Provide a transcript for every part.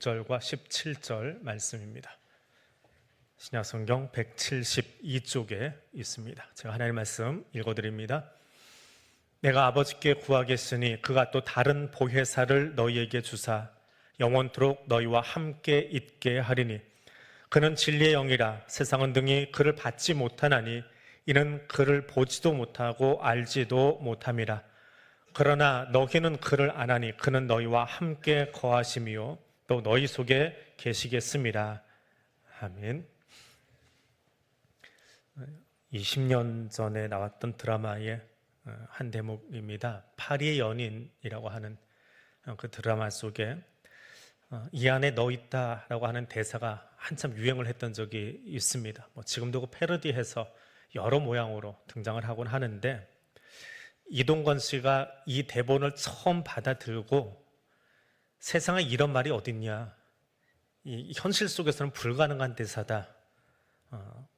16절과 17절 말씀입니다. 신약성경 172쪽에 있습니다. 제가 하나님의 말씀 읽어드립니다. 내가 아버지께 구하겠으니 그가 또 다른 보혜사를 너희에게 주사 영원토록 너희와 함께 있게 하리니 그는 진리의 영이라 세상은 등이 그를 받지 못하나니 이는 그를 보지도 못하고 알지도 못함이라. 그러나 너희는 그를 아나니 그는 너희와 함께 거하심이요 또 너희 속에 계시겠음이라. 아멘. 20년 전에 나왔던 드라마의 한 대목입니다. 파리의 연인이라고 하는 그 드라마 속에 이 안에 너 있다라고 하는 대사가 한참 유행을 했던 적이 있습니다. 지금도 그 패러디해서 여러 모양으로 등장을 하곤 하는데, 이동건 씨가 이 대본을 처음 받아들고 세상에 이런 말이 어딨냐, 이 현실 속에서는 불가능한 대사다,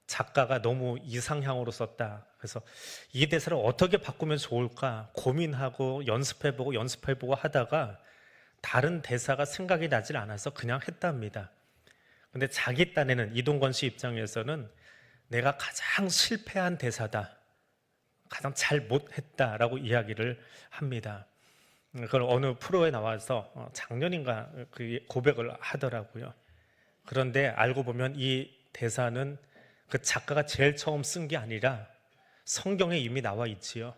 작가가 너무 이상향으로 썼다, 그래서 이 대사를 어떻게 바꾸면 좋을까 고민하고 연습해보고 하다가 다른 대사가 생각이 나질 않아서 그냥 했답니다. 근데 자기 딴에는, 이동건 씨 입장에서는 내가 가장 실패한 대사다, 가장 잘 못했다라고 이야기를 합니다. 그걸 어느 프로에 나와서 작년인가 그 고백을 하더라고요. 그런데 알고 보면 이 대사는 그 작가가 제일 처음 쓴 게 아니라 성경에 이미 나와 있지요.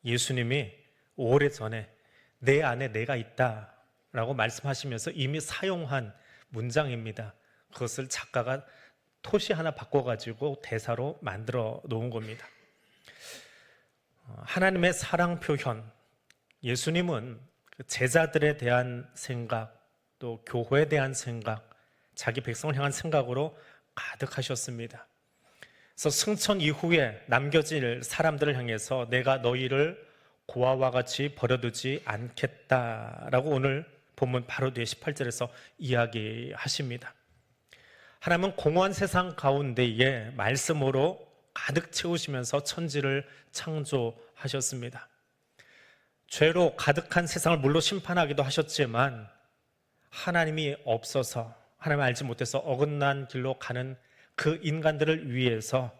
예수님이 오래전에 내 안에 내가 있다라고 말씀하시면서 이미 사용한 문장입니다. 그것을 작가가 토시 하나 바꿔가지고 대사로 만들어 놓은 겁니다. 하나님의 사랑 표현, 예수님은 제자들에 대한 생각, 또 교회에 대한 생각, 자기 백성을 향한 생각으로 가득하셨습니다. 그래서 승천 이후에 남겨질 사람들을 향해서 내가 너희를 고아와 같이 버려두지 않겠다라고 오늘 본문 바로 뒤에 18절에서 이야기하십니다. 하나님은 공허한 세상 가운데에 말씀으로 가득 채우시면서 천지를 창조하셨습니다. 죄로 가득한 세상을 물로 심판하기도 하셨지만 하나님이 없어서, 하나님을 알지 못해서 어긋난 길로 가는 그 인간들을 위해서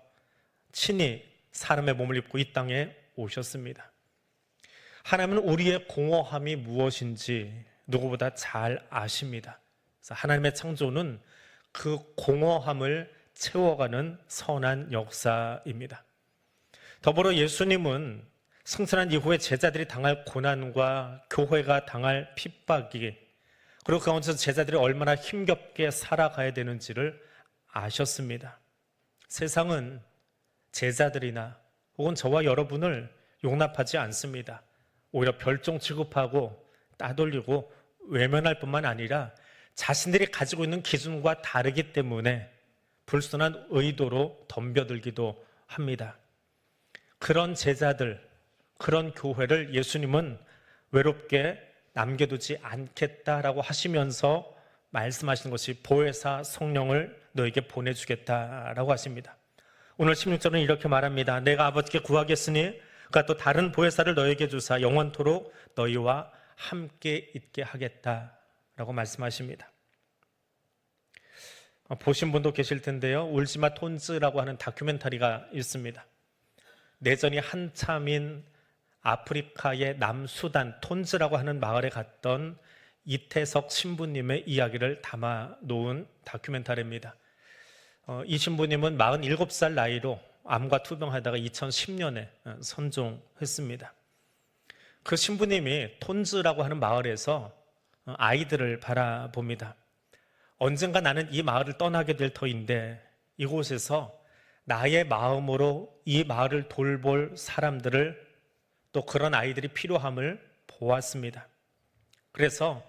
친히 사람의 몸을 입고 이 땅에 오셨습니다. 하나님은 우리의 공허함이 무엇인지 누구보다 잘 아십니다. 그래서 하나님의 창조는 그 공허함을 채워가는 선한 역사입니다. 더불어 예수님은 승천한 이후에 제자들이 당할 고난과 교회가 당할 핍박이, 그리고 그 가운데서 제자들이 얼마나 힘겹게 살아가야 되는지를 아셨습니다. 세상은 제자들이나 혹은 저와 여러분을 용납하지 않습니다. 오히려 별종 취급하고 따돌리고 외면할 뿐만 아니라 자신들이 가지고 있는 기준과 다르기 때문에 불순한 의도로 덤벼들기도 합니다. 그런 제자들, 그런 교회를 예수님은 외롭게 남겨두지 않겠다라고 하시면서 말씀하시는 것이 보혜사 성령을 너에게 보내주겠다라고 하십니다. 오늘 16절은 이렇게 말합니다. 내가 아버지께 구하겠으니 그가 또 다른 보혜사를 너에게 주사 영원토록 너희와 함께 있게 하겠다라고 말씀하십니다. 보신 분도 계실 텐데요. 울지마 톤즈라고 하는 다큐멘터리가 있습니다. 내전이 한참인 아프리카의 남수단 톤즈라고 하는 마을에 갔던 이태석 신부님의 이야기를 담아 놓은 다큐멘터리입니다. 이 신부님은 47살 나이로 암과 투병하다가 2010년에 선종했습니다. 그 신부님이 톤즈라고 하는 마을에서 아이들을 바라봅니다. 언젠가 나는 이 마을을 떠나게 될 터인데 이곳에서 나의 마음으로 이 마을을 돌볼 사람들을, 또 그런 아이들이 필요함을 보았습니다. 그래서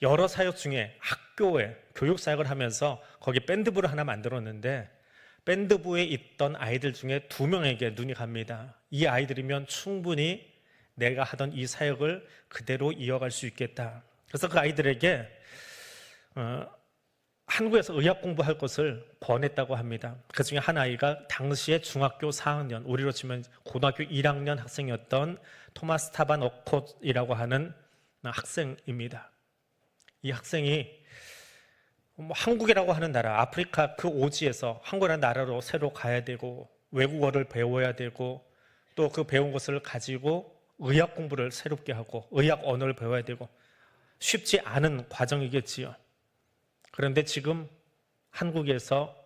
여러 사역 중에 학교에 교육사역을 하면서 거기 밴드부를 하나 만들었는데 밴드부에 있던 아이들 중에 2명에게 눈이 갑니다. 이 아이들이면 충분히 내가 하던 이 사역을 그대로 이어갈 수 있겠다. 그래서 그 아이들에게 한국에서 의학 공부할 것을 권했다고 합니다. 그 중에 한 아이가 당시에 중학교 4학년, 우리로 치면 고등학교 1학년 학생이었던 토마스 타반 어콧이라고 하는 학생입니다. 이 학생이 한국이라고 하는 나라, 아프리카 그 오지에서 한국이라는 나라로 새로 가야 되고 외국어를 배워야 되고 또 그 배운 것을 가지고 의학 공부를 새롭게 하고 의학 언어를 배워야 되고 쉽지 않은 과정이겠지요. 그런데 지금 한국에서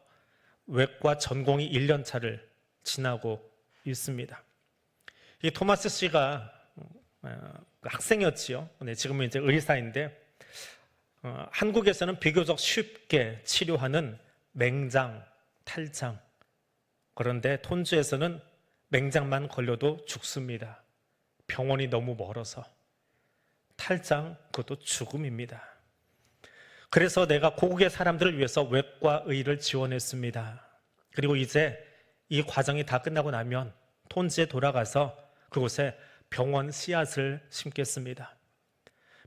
외과 전공이 1년 차를 지나고 있습니다. 이 토마스 씨가 학생이었지요. 지금은 이제 의사인데 한국에서는 비교적 쉽게 치료하는 맹장, 탈장. 그런데 톤주에서는 맹장만 걸려도 죽습니다. 병원이 너무 멀어서. 탈장, 그것도 죽음입니다. 그래서 내가 고국의 사람들을 위해서 외과의를 지원했습니다. 그리고 이제 이 과정이 다 끝나고 나면 톤주에 돌아가서 그곳에 병원 씨앗을 심겠습니다.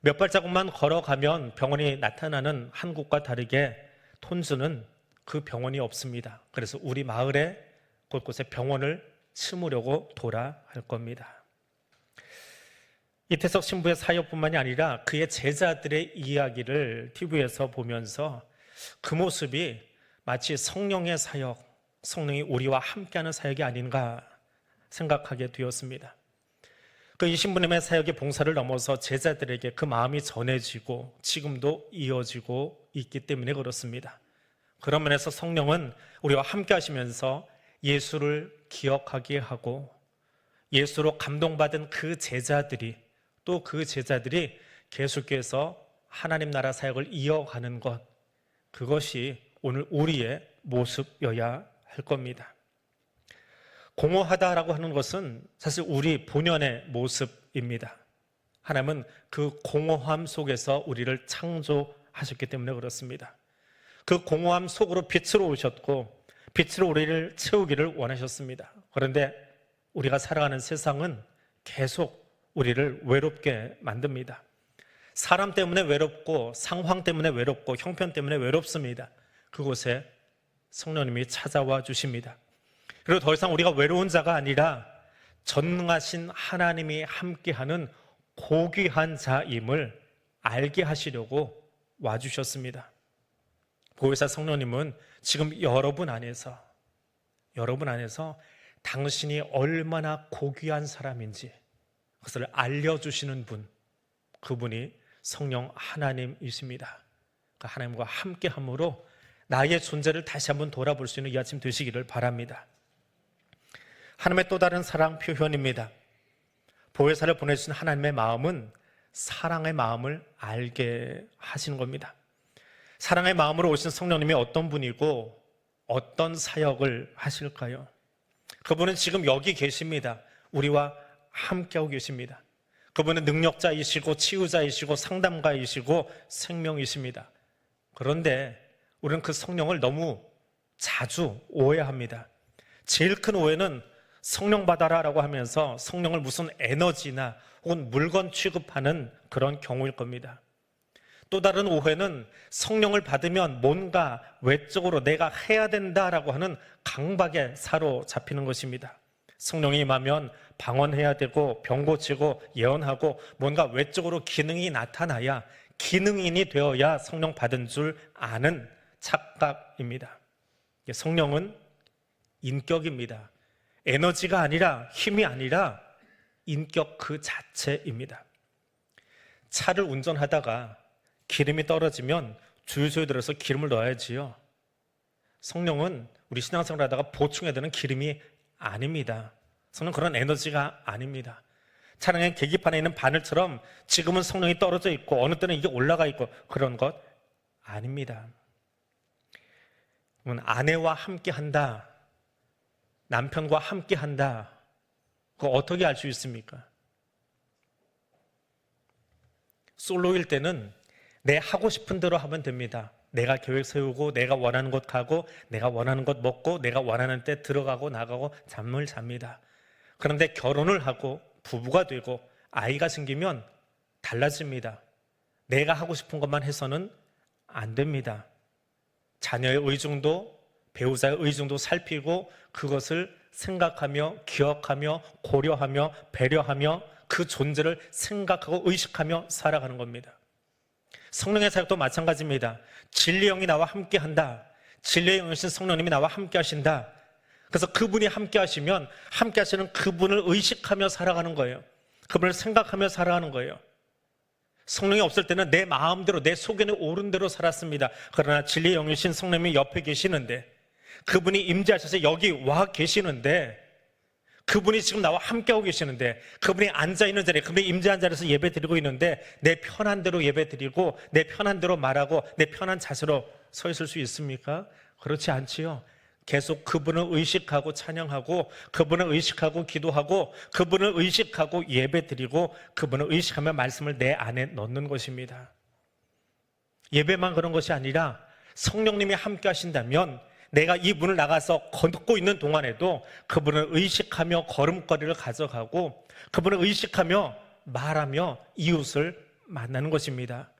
몇 발자국만 걸어가면 병원이 나타나는 한국과 다르게 톤주는 그 병원이 없습니다. 그래서 우리 마을에 곳곳에 병원을 심으려고 돌아 할 겁니다. 이태석 신부의 사역뿐만이 아니라 그의 제자들의 이야기를 TV에서 보면서 그 모습이 마치 성령의 사역, 성령이 우리와 함께하는 사역이 아닌가 생각하게 되었습니다. 이 신부님의 사역의 봉사를 넘어서 제자들에게 그 마음이 전해지고 지금도 이어지고 있기 때문에 그렇습니다. 그런 면에서 성령은 우리와 함께 하시면서 예수를 기억하게 하고 예수로 감동받은 그 제자들이 또 그 제자들이 계속해서 하나님 나라 사역을 이어가는 것, 그것이 오늘 우리의 모습이어야 할 겁니다. 공허하다라고 하는 것은 사실 우리 본연의 모습입니다. 하나님은 그 공허함 속에서 우리를 창조하셨기 때문에 그렇습니다. 그 공허함 속으로 빛으로 오셨고 빛으로 우리를 채우기를 원하셨습니다. 그런데 우리가 살아가는 세상은 계속 우리를 외롭게 만듭니다. 사람 때문에 외롭고 상황 때문에 외롭고 형편 때문에 외롭습니다. 그곳에 성령님이 찾아와 주십니다. 그리고 더 이상 우리가 외로운 자가 아니라 전능하신 하나님이 함께하는 고귀한 자임을 알게 하시려고 와주셨습니다. 보혜사 성령님은 지금 여러분 안에서 당신이 얼마나 고귀한 사람인지 그것을 알려주시는 분, 그분이 성령 하나님이십니다. 그 하나님과 함께함으로 나의 존재를 다시 한번 돌아볼 수 있는 이 아침 되시기를 바랍니다. 하나님의 또 다른 사랑 표현입니다. 보혜사를 보내주신 하나님의 마음은 사랑의 마음을 알게 하시는 겁니다. 사랑의 마음으로 오신 성령님이 어떤 분이고 어떤 사역을 하실까요? 그분은 지금 여기 계십니다. 우리와 함께하고 계십니다. 그분은 능력자이시고 치유자이시고 상담가이시고 생명이십니다. 그런데 우리는 그 성령을 너무 자주 오해합니다. 제일 큰 오해는 성령 받아라라고 하면서 성령을 무슨 에너지나 혹은 물건 취급하는 그런 경우일 겁니다. 또 다른 오해는 성령을 받으면 뭔가 외적으로 내가 해야 된다라고 하는 강박에 사로잡히는 것입니다. 성령이 임하면 방언해야 되고 병 고치고 예언하고 뭔가 외적으로 기능이 나타나야 기능인이 되어야 성령 받은 줄 아는 착각입니다. 성령은 인격입니다. 에너지가 아니라 힘이 아니라 인격 그 자체입니다. 차를 운전하다가 기름이 떨어지면 주유소에 들어서 기름을 넣어야지요. 성령은 우리 신앙생활 하다가 보충해야 되는 기름이 아닙니다. 성령 그런 에너지가 아닙니다. 차량의 계기판에 있는 바늘처럼 지금은 성령이 떨어져 있고 어느 때는 이게 올라가 있고 그런 것 아닙니다. 아내와 함께 한다, 남편과 함께 한다, 그거 어떻게 알 수 있습니까? 솔로일 때는 내 하고 싶은 대로 하면 됩니다. 내가 계획 세우고 내가 원하는 곳 가고 내가 원하는 것 먹고 내가 원하는 때 들어가고 나가고 잠을 잡니다. 그런데 결혼을 하고 부부가 되고 아이가 생기면 달라집니다. 내가 하고 싶은 것만 해서는 안 됩니다. 자녀의 의중도 배우자의 의중도 살피고 그것을 생각하며 기억하며 고려하며 배려하며 그 존재를 생각하고 의식하며 살아가는 겁니다. 성령의 사역도 마찬가지입니다. 진리의 영이 나와 함께한다. 진리의 영이신 성령님이 나와 함께하신다. 그래서 그분이 함께하시면 함께하시는 그분을 의식하며 살아가는 거예요. 그분을 생각하며 살아가는 거예요. 성령이 없을 때는 내 마음대로 내 속에는 옳은 대로 살았습니다. 그러나 진리의 영이신 성령님이 옆에 계시는데, 그분이 임재하셔서 여기 와 계시는데, 그분이 지금 나와 함께하고 계시는데, 그분이 앉아있는 자리에, 그분이 임재한 자리에서 예배 드리고 있는데 내 편한 대로 예배 드리고 내 편한 대로 말하고 내 편한 자세로 서 있을 수 있습니까? 그렇지 않지요. 계속 그분을 의식하고 찬양하고, 그분을 의식하고 기도하고, 그분을 의식하고 예배 드리고, 그분을 의식하며 말씀을 내 안에 넣는 것입니다. 예배만 그런 것이 아니라 성령님이 함께 하신다면 내가 이 문을 나가서 걷고 있는 동안에도 그분을 의식하며 걸음걸이를 가져가고, 그분을 의식하며 말하며 이웃을 만나는 것입니다.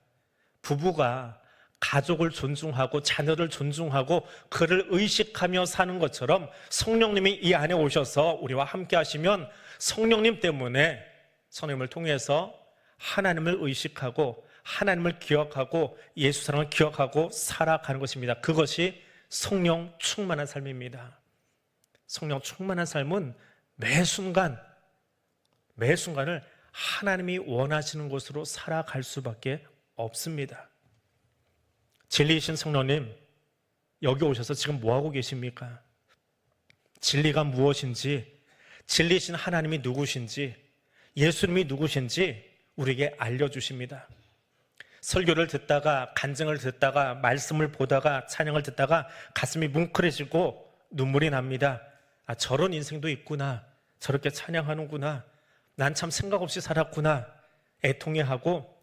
부부가 가족을 존중하고 자녀를 존중하고 그를 의식하며 사는 것처럼 성령님이 이 안에 오셔서 우리와 함께 하시면 성령님 때문에, 성령님을 통해서 하나님을 의식하고 하나님을 기억하고 예수 사랑을 기억하고 살아가는 것입니다. 그것이 성령 충만한 삶입니다. 성령 충만한 삶은 매 순간을 하나님이 원하시는 곳으로 살아갈 수밖에 없습니다. 진리이신 성령님, 여기 오셔서 지금 뭐하고 계십니까? 진리가 무엇인지, 진리이신 하나님이 누구신지, 예수님이 누구신지 우리에게 알려주십니다. 설교를 듣다가, 간증을 듣다가, 말씀을 보다가, 찬양을 듣다가 가슴이 뭉클해지고 눈물이 납니다. 아, 저런 인생도 있구나. 저렇게 찬양하는구나. 난 참 생각 없이 살았구나. 애통해하고,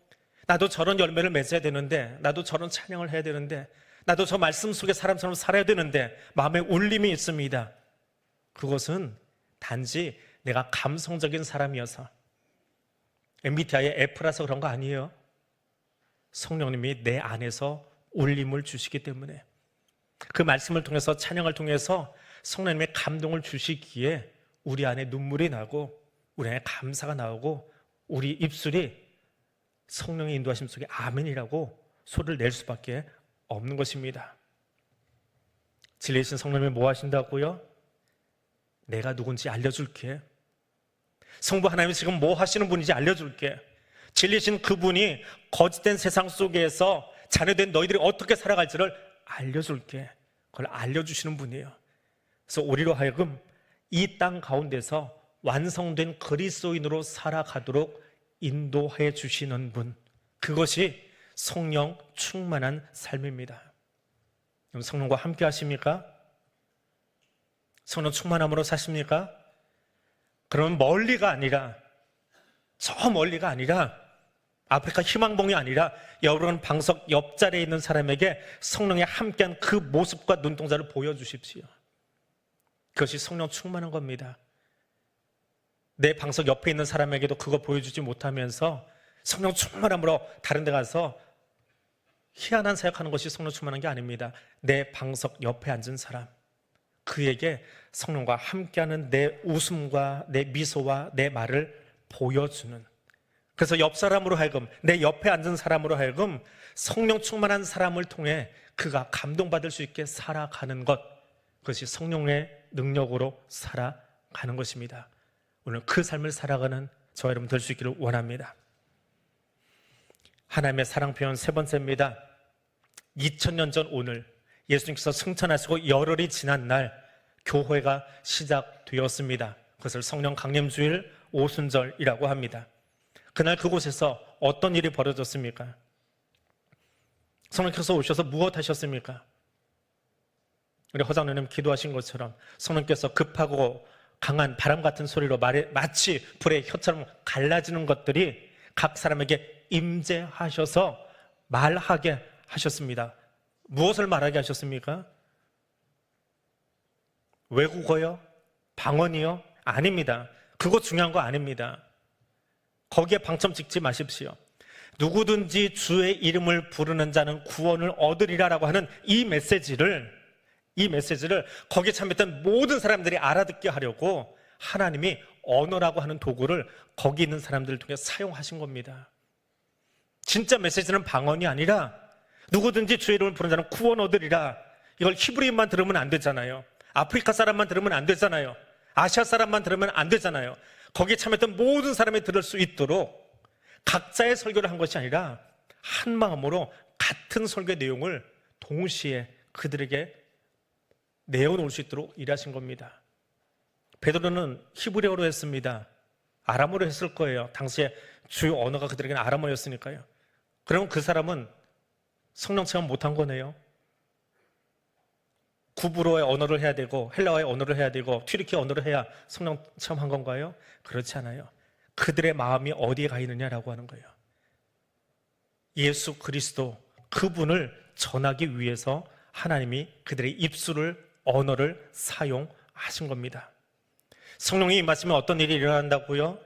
나도 저런 열매를 맺어야 되는데, 나도 저런 찬양을 해야 되는데, 나도 저 말씀 속에 사람처럼 살아야 되는데 마음에 울림이 있습니다. 그것은 단지 내가 감성적인 사람이어서, MBTI의 F라서 그런 거 아니에요. 성령님이 내 안에서 울림을 주시기 때문에, 그 말씀을 통해서, 찬양을 통해서 성령님의 감동을 주시기에 우리 안에 눈물이 나고 우리 안에 감사가 나오고 우리 입술이 성령의 인도하심 속에 아멘이라고 소리를 낼 수밖에 없는 것입니다. 진리이신 성령님이 뭐 하신다고요? 내가 누군지 알려줄게. 성부 하나님이 지금 뭐 하시는 분인지 알려줄게. 진리이신 그분이 거짓된 세상 속에서 자녀된 너희들이 어떻게 살아갈지를 알려줄게. 그걸 알려주시는 분이에요. 그래서 우리로 하여금 이 땅 가운데서 완성된 그리스도인으로 살아가도록 인도해 주시는 분, 그것이 성령 충만한 삶입니다. 그럼 성령과 함께 하십니까? 성령 충만함으로 사십니까? 그러면 멀리가 아니라, 저 멀리가 아니라, 아프리카 희망봉이 아니라 여러분 방석 옆자리에 있는 사람에게 성령이 함께한 그 모습과 눈동자를 보여주십시오. 그것이 성령 충만한 겁니다. 내 방석 옆에 있는 사람에게도 그거 보여주지 못하면서 성령 충만함으로 다른 데 가서 희한한 사역하는 것이 성령 충만한 게 아닙니다. 내 방석 옆에 앉은 사람, 그에게 성령과 함께하는 내 웃음과 내 미소와 내 말을 보여주는, 그래서 옆 사람으로 하여금, 내 옆에 앉은 사람으로 하여금 성령 충만한 사람을 통해 그가 감동받을 수 있게 살아가는 것, 그것이 성령의 능력으로 살아가는 것입니다. 오늘 그 삶을 살아가는 저와 여러분 될 수 있기를 원합니다. 하나님의 사랑 표현 세 번째입니다. 2000년 전 오늘 예수님께서 승천하시고 열흘이 지난 날 교회가 시작되었습니다. 그것을 성령 강림주일 오순절이라고 합니다. 그날 그곳에서 어떤 일이 벌어졌습니까? 성령께서 오셔서 무엇 하셨습니까? 우리 허장로님 기도하신 것처럼 성령께서 급하고 강한 바람 같은 소리로 마치 불의 혀처럼 갈라지는 것들이 각 사람에게 임재하셔서 말하게 하셨습니다. 무엇을 말하게 하셨습니까? 외국어요? 방언이요? 아닙니다. 그거 중요한 거 아닙니다. 거기에 방점 찍지 마십시오. 누구든지 주의 이름을 부르는 자는 구원을 얻으리라라고 하는 이 메시지를 거기에 참여했던 모든 사람들이 알아듣게 하려고 하나님이 언어라고 하는 도구를 거기 있는 사람들을 통해 사용하신 겁니다. 진짜 메시지는 방언이 아니라 누구든지 주의 이름을 부르는 자는 구원 얻으리라. 이걸 히브리인만 들으면 안 되잖아요. 아프리카 사람만 들으면 안 되잖아요. 아시아 사람만 들으면 안 되잖아요. 거기에 참여했던 모든 사람이 들을 수 있도록 각자의 설교를 한 것이 아니라 한 마음으로 같은 설교의 내용을 동시에 그들에게 내어놓을 수 있도록 일하신 겁니다. 베드로는 히브리어로 했습니다. 아람어로 했을 거예요. 당시에 주요 언어가 그들에게는 아람어였으니까요. 그러면 그 사람은 성령 체험 못한 거네요. 구브로의 언어를 해야 되고 헬라어의 언어를 해야 되고 튀르키 언어를 해야 성령 체험한 건가요? 그렇지 않아요. 그들의 마음이 어디에 가 있느냐라고 하는 거예요. 예수 그리스도 그분을 전하기 위해서 하나님이 그들의 입술을 언어를 사용하신 겁니다. 성령이 임하시면 어떤 일이 일어난다고요?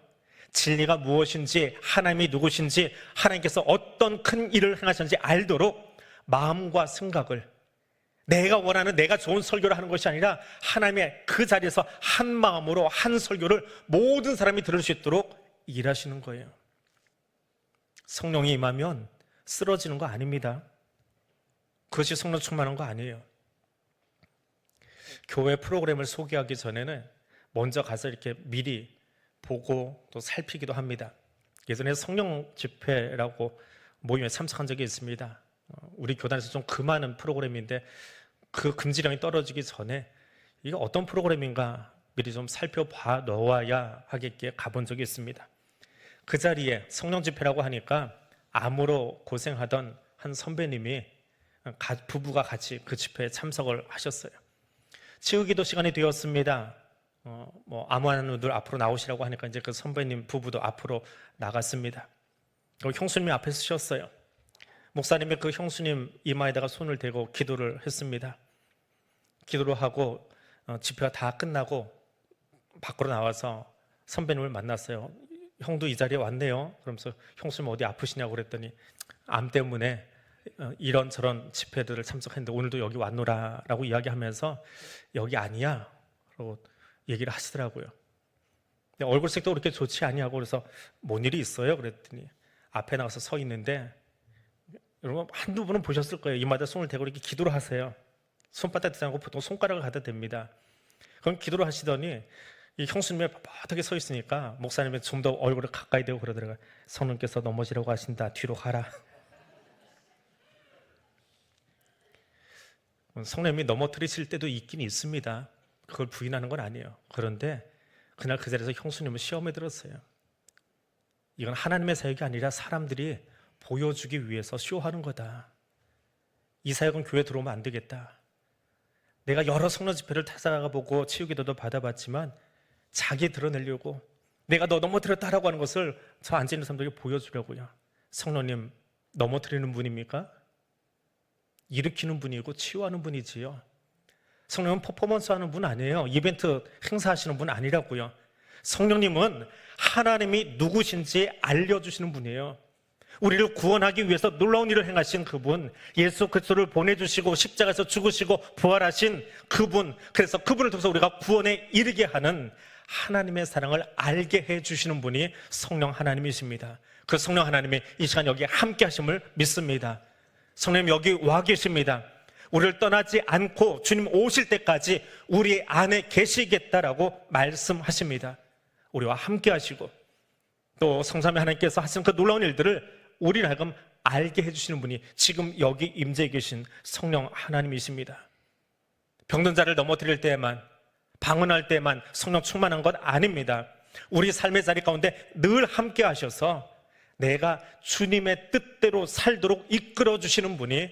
진리가 무엇인지, 하나님이 누구신지, 하나님께서 어떤 큰 일을 행하셨는지 알도록 마음과 생각을, 내가 원하는 내가 좋은 설교를 하는 것이 아니라 하나님의 그 자리에서 한 마음으로 한 설교를 모든 사람이 들을 수 있도록 일하시는 거예요. 성령이 임하면 쓰러지는 거 아닙니다. 그것이 성령 충만한 거 아니에요. 교회 프로그램을 소개하기 전에는 먼저 가서 이렇게 미리 보고 또 살피기도 합니다. 예전에 성령 집회라고 모임에 참석한 적이 있습니다. 우리 교단에서 좀 금하는 프로그램인데 그 금지령이 떨어지기 전에 이게 어떤 프로그램인가 미리 좀 살펴봐 놓아야 하겠기에 가본 적이 있습니다. 그 자리에 성령 집회라고 하니까 암으로 고생하던 한 선배님이 부부가 같이 그 집회에 참석을 하셨어요. 치유기도 시간이 되었습니다. 암호하는 분들 앞으로 나오시라고 하니까 이제 그 선배님 부부도 앞으로 나갔습니다. 형수님이 앞에 서셨어요. 목사님이 그 형수님 이마에다가 손을 대고 기도를 했습니다. 기도를 하고 집회가 다 끝나고 밖으로 나와서 선배님을 만났어요. 형도 이 자리에 왔네요. 그러면서 형수님 어디 아프시냐고 그랬더니 암 때문에 이런저런 집회들을 참석했는데 오늘도 여기 왔노라라고 이야기하면서 여기 아니야 라고 얘기를 하시더라고요. 근데 얼굴색도 그렇게 좋지 아니하고 그래서 뭔 일이 있어요? 그랬더니 앞에 나와서 서 있는데 여러분 한두 분은 보셨을 거예요. 이마다 손을 대고 이렇게 기도를 하세요. 손바닥 대지 않고 보통 손가락을 갖다 댑니다. 그럼 기도를 하시더니 이 형수님이 빳빳하게 서 있으니까 목사님이 좀 더 얼굴을 가까이 대고 그러더라고요. 성령께서 넘어지라고 하신다. 뒤로 가라. 성령님이 넘어뜨리실 때도 있긴 있습니다. 그걸 부인하는 건 아니에요. 그런데 그날 그 자리에서 형수님은 시험에 들었어요. 이건 하나님의 사역이 아니라 사람들이 보여주기 위해서 쇼하는 거다. 이 사역은 교회에 들어오면 안 되겠다. 내가 여러 성령 집회를 찾아가 보고 치유기도도 받아봤지만 자기 드러내려고 내가 너 넘어뜨렸다라고 하는 것을 저 앉아있는 사람들에게 보여주려고요. 성령님 넘어뜨리는 분입니까? 일으키는 분이고 치유하는 분이지요. 성령은 퍼포먼스 하는 분 아니에요. 이벤트 행사하시는 분 아니라고요. 성령님은 하나님이 누구신지 알려주시는 분이에요. 우리를 구원하기 위해서 놀라운 일을 행하신 그분, 예수 그리스도를 보내주시고 십자가에서 죽으시고 부활하신 그분, 그래서 그분을 통해서 우리가 구원에 이르게 하는 하나님의 사랑을 알게 해주시는 분이 성령 하나님이십니다. 그 성령 하나님이 이 시간 여기에 함께 하심을 믿습니다. 성령님 여기 와 계십니다. 우리를 떠나지 않고 주님 오실 때까지 우리 안에 계시겠다라고 말씀하십니다. 우리와 함께 하시고 또 성삼위 하나님께서 하신 그 놀라운 일들을 우리를 하여금 알게 해주시는 분이 지금 여기 임재해 계신 성령 하나님이십니다. 병든 자를 넘어뜨릴 때에만, 방언할 때에만 성령 충만한 것 아닙니다. 우리 삶의 자리 가운데 늘 함께 하셔서 내가 주님의 뜻대로 살도록 이끌어 주시는 분이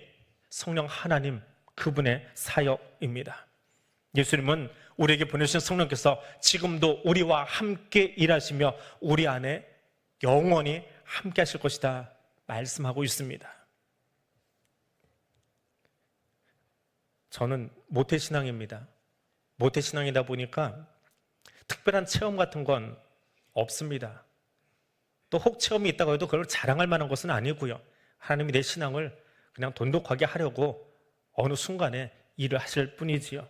성령 하나님, 그분의 사역입니다. 예수님은 우리에게 보내주신 성령께서 지금도 우리와 함께 일하시며 우리 안에 영원히 함께 하실 것이다 말씀하고 있습니다. 저는 모태신앙입니다. 모태신앙이다 보니까 특별한 체험 같은 건 없습니다. 또 혹 체험이 있다고 해도 그걸 자랑할 만한 것은 아니고요. 하나님이 내 신앙을 그냥 돈독하게 하려고 어느 순간에 일을 하실 뿐이지요.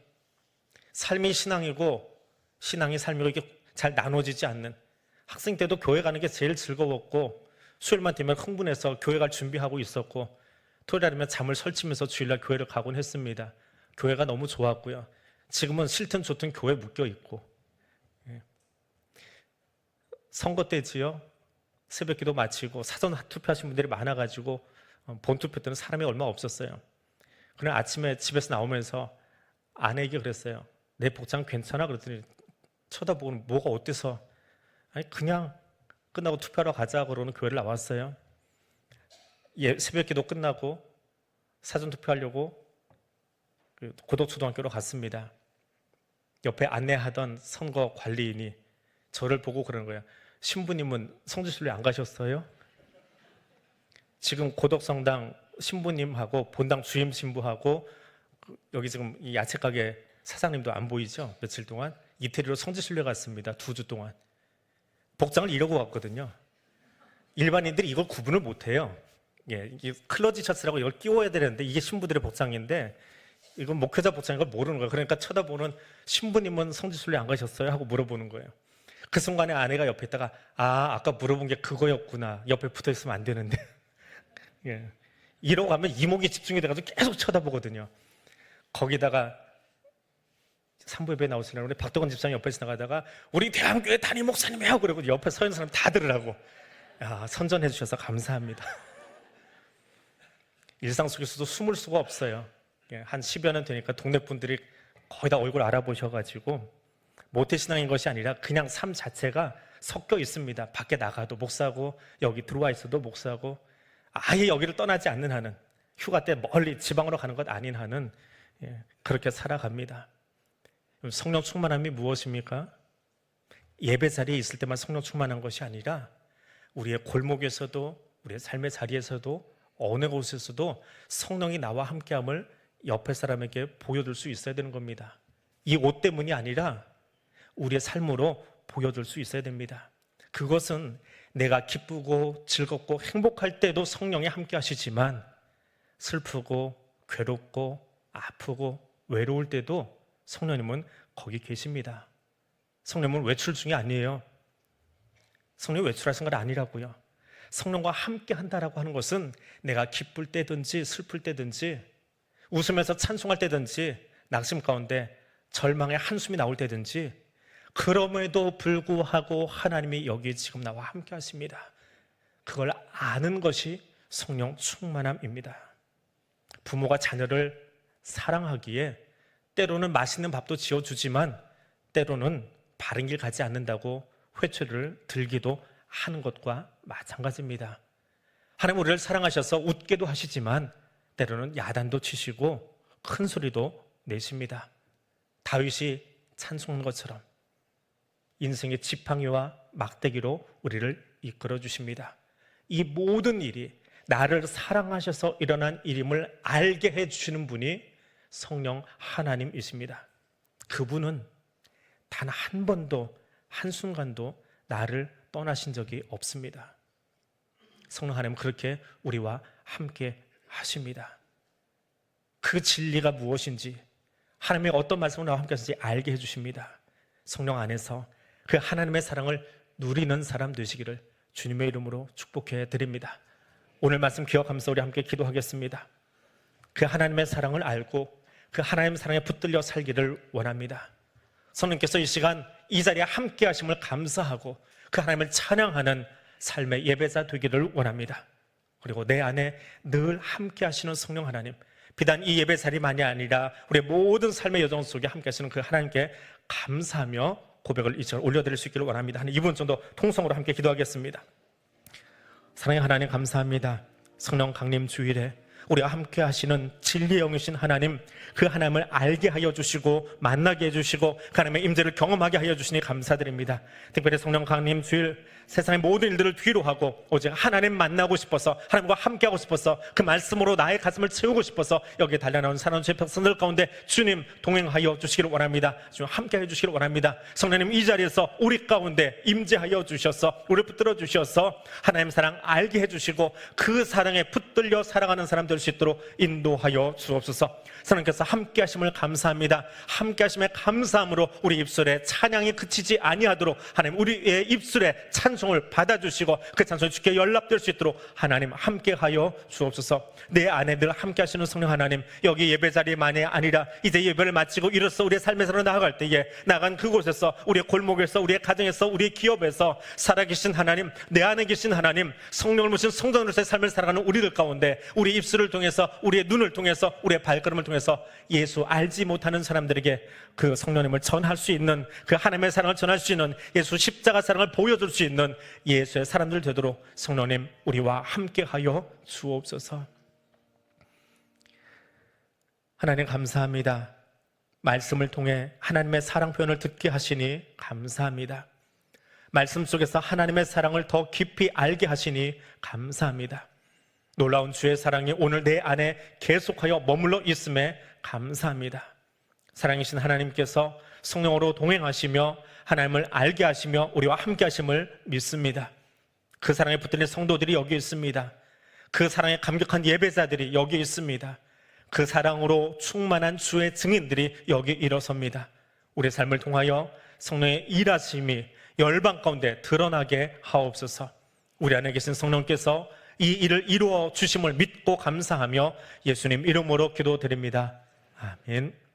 삶이 신앙이고 신앙이 삶이고 이게 잘 나눠지지 않는, 학생 때도 교회 가는 게 제일 즐거웠고 수요일만 되면 흥분해서 교회 갈 준비하고 있었고 토요일이면 잠을 설치면서 주일날 교회를 가곤 했습니다. 교회가 너무 좋았고요. 지금은 싫든 좋든 교회에 묶여 있고. 선거 때지요. 새벽기도 마치고 사전 투표하신 분들이 많아가지고 본투표 때는 사람이 얼마 없었어요. 그날 아침에 집에서 나오면서 아내에게 그랬어요. 내 복장 괜찮아? 그랬더니 쳐다보고는 뭐가 어때서? 아니 그냥 끝나고 투표하러 가자 그러는 교회를 나왔어요. 새벽기도 끝나고 사전 투표하려고 고덕초등학교로 갔습니다. 옆에 안내하던 선거 관리인이 저를 보고 그러는 거예요. 신부님은 성지순례 안 가셨어요? 지금 고덕성당 신부님하고 본당 주임 신부하고 여기 지금 이 야채가게 사장님도 안 보이죠? 며칠 동안 이태리로 성지순례 갔습니다. 2주 동안. 복장을 이러고 갔거든요. 일반인들이 이걸 구분을 못해요. 이게 클러지 셔츠라고 이걸 끼워야 되는데 이게 신부들의 복장인데 이건 목회자 복장인 걸 모르는 거예요. 그러니까 쳐다보는 신부님은 성지순례 안 가셨어요? 하고 물어보는 거예요. 그 순간에 아내가 옆에 있다가 아까 물어본 게 그거였구나. 옆에 붙어 있으면 안 되는데. 이러고 가면 이목이 집중이 돼가지고 계속 쳐다보거든요. 거기다가 산부예배 나오시려고 우리 박덕원 집사님 옆에 지나가다가 우리 대한교회 담임 목사님이요 그러고 옆에 서 있는 사람 다 들으라고. 선전해 주셔서 감사합니다. 일상 속에서도 숨을 수가 없어요. 한 10여 년 되니까 동네 분들이 거의 다 얼굴 알아보셔가지고 모태신앙인 것이 아니라 그냥 삶 자체가 섞여 있습니다. 밖에 나가도 목사고 여기 들어와 있어도 목사고 아예 여기를 떠나지 않는 한은 휴가 때 멀리 지방으로 가는 것 아닌 한은 그렇게 살아갑니다. 성령 충만함이 무엇입니까? 예배 자리에 있을 때만 성령 충만한 것이 아니라 우리의 골목에서도 우리의 삶의 자리에서도 어느 곳에서도 성령이 나와 함께함을 옆에 사람에게 보여줄 수 있어야 되는 겁니다. 이 옷 때문이 아니라 우리의 삶으로 보여줄 수 있어야 됩니다. 그것은 내가 기쁘고 즐겁고 행복할 때도 성령이 함께 하시지만 슬프고 괴롭고 아프고 외로울 때도 성령님은 거기 계십니다. 성령님은 외출 중이 아니에요. 성령이 외출하신 건 아니라고요. 성령과 함께 한다라고 하는 것은 내가 기쁠 때든지 슬플 때든지 웃으면서 찬송할 때든지 낙심 가운데 절망의 한숨이 나올 때든지 그럼에도 불구하고 하나님이 여기 지금 나와 함께 하십니다. 그걸 아는 것이 성령 충만함입니다. 부모가 자녀를 사랑하기에 때로는 맛있는 밥도 지어주지만 때로는 바른 길 가지 않는다고 회초리를 들기도 하는 것과 마찬가지입니다. 하나님 우리를 사랑하셔서 웃게도 하시지만 때로는 야단도 치시고 큰 소리도 내십니다. 다윗이 찬송한 것처럼 인생의 지팡이와 막대기로 우리를 이끌어 주십니다. 이 모든 일이 나를 사랑하셔서 일어난 일임을 알게 해주시는 분이 성령 하나님이십니다. 그분은 단 한 번도 한순간도 나를 떠나신 적이 없습니다. 성령 하나님은 그렇게 우리와 함께 하십니다. 그 진리가 무엇인지 하나님의 어떤 말씀을 나와 함께 하시는지 알게 해주십니다. 성령 안에서 그 하나님의 사랑을 누리는 사람 되시기를 주님의 이름으로 축복해 드립니다. 오늘 말씀 기억하면서 우리 함께 기도하겠습니다. 그 하나님의 사랑을 알고 그 하나님의 사랑에 붙들려 살기를 원합니다. 성령께서 이 시간 이 자리에 함께 하심을 감사하고 그 하나님을 찬양하는 삶의 예배자 되기를 원합니다. 그리고 내 안에 늘 함께 하시는 성령 하나님, 비단 이 예배 자리만이 아니라 우리의 모든 삶의 여정 속에 함께 하시는 그 하나님께 감사하며 고백을 이 시간 올려드릴 수 있기를 원합니다. 한 2분 정도 통성으로 함께 기도하겠습니다. 사랑의 하나님 감사합니다. 성령 강림 주일에 우리와 함께 하시는 진리의 영이신 하나님, 그 하나님을 알게 하여 주시고 만나게 해주시고 그 하나님의 임재를 경험하게 하여 주시니 감사드립니다. 특별히 성령 강림 주일 세상의 모든 일들을 뒤로 하고 오직 하나님 만나고 싶어서 하나님과 함께하고 싶어서 그 말씀으로 나의 가슴을 채우고 싶어서 여기에 달려나온 사랑하는 제 백성들 가운데 주님 동행하여 주시기를 원합니다. 주님 함께해 주시기를 원합니다. 성령님 이 자리에서 우리 가운데 임재하여 주셔서 우리를 붙들어 주셔서 하나님 사랑 알게 해주시고 그 사랑에 붙들려 살아가는 사람들 될 수 있도록 인도하여 주옵소서. 하나님께서 함께 하심을 감사합니다. 함께 하심에 감사함으로 우리 입술에 찬양이 그치지 아니하도록 하나님 우리의 입술에 찬송을 받아주시고 그 찬송이 주께 연락될 수 있도록 하나님 함께하여 주옵소서. 내 아내들 함께 하시는 성령 하나님, 여기 예배 자리만이 아니라 이제 예배를 마치고 이로써 우리의 삶에서 나아갈 때에 나간 그곳에서 우리의 골목에서 우리의 가정에서 우리의 기업에서 살아계신 하나님, 내 안에 계신 하나님, 성령을 모신 성도로서의 삶을 살아가는 우리들 가운데 우리 입술을 통해서 우리의 눈을 통해서 우리의 발걸음을 통해서 예수 알지 못하는 사람들에게 그 성령님을 전할 수 있는, 그 하나님의 사랑을 전할 수 있는, 예수 십자가 사랑을 보여줄 수 있는 예수의 사람들 되도록 성령님 우리와 함께하여 주옵소서. 하나님 감사합니다. 말씀을 통해 하나님의 사랑 표현을 듣게 하시니 감사합니다. 말씀 속에서 하나님의 사랑을 더 깊이 알게 하시니 감사합니다. 놀라운 주의 사랑이 오늘 내 안에 계속하여 머물러 있음에 감사합니다. 사랑이신 하나님께서 성령으로 동행하시며 하나님을 알게 하시며 우리와 함께 하심을 믿습니다. 그 사랑에 붙들린 성도들이 여기 있습니다. 그 사랑에 감격한 예배자들이 여기 있습니다. 그 사랑으로 충만한 주의 증인들이 여기 일어섭니다. 우리의 삶을 통하여 성령의 일하심이 열방 가운데 드러나게 하옵소서. 우리 안에 계신 성령께서 이 일을 이루어 주심을 믿고 감사하며 예수님 이름으로 기도드립니다. 아멘.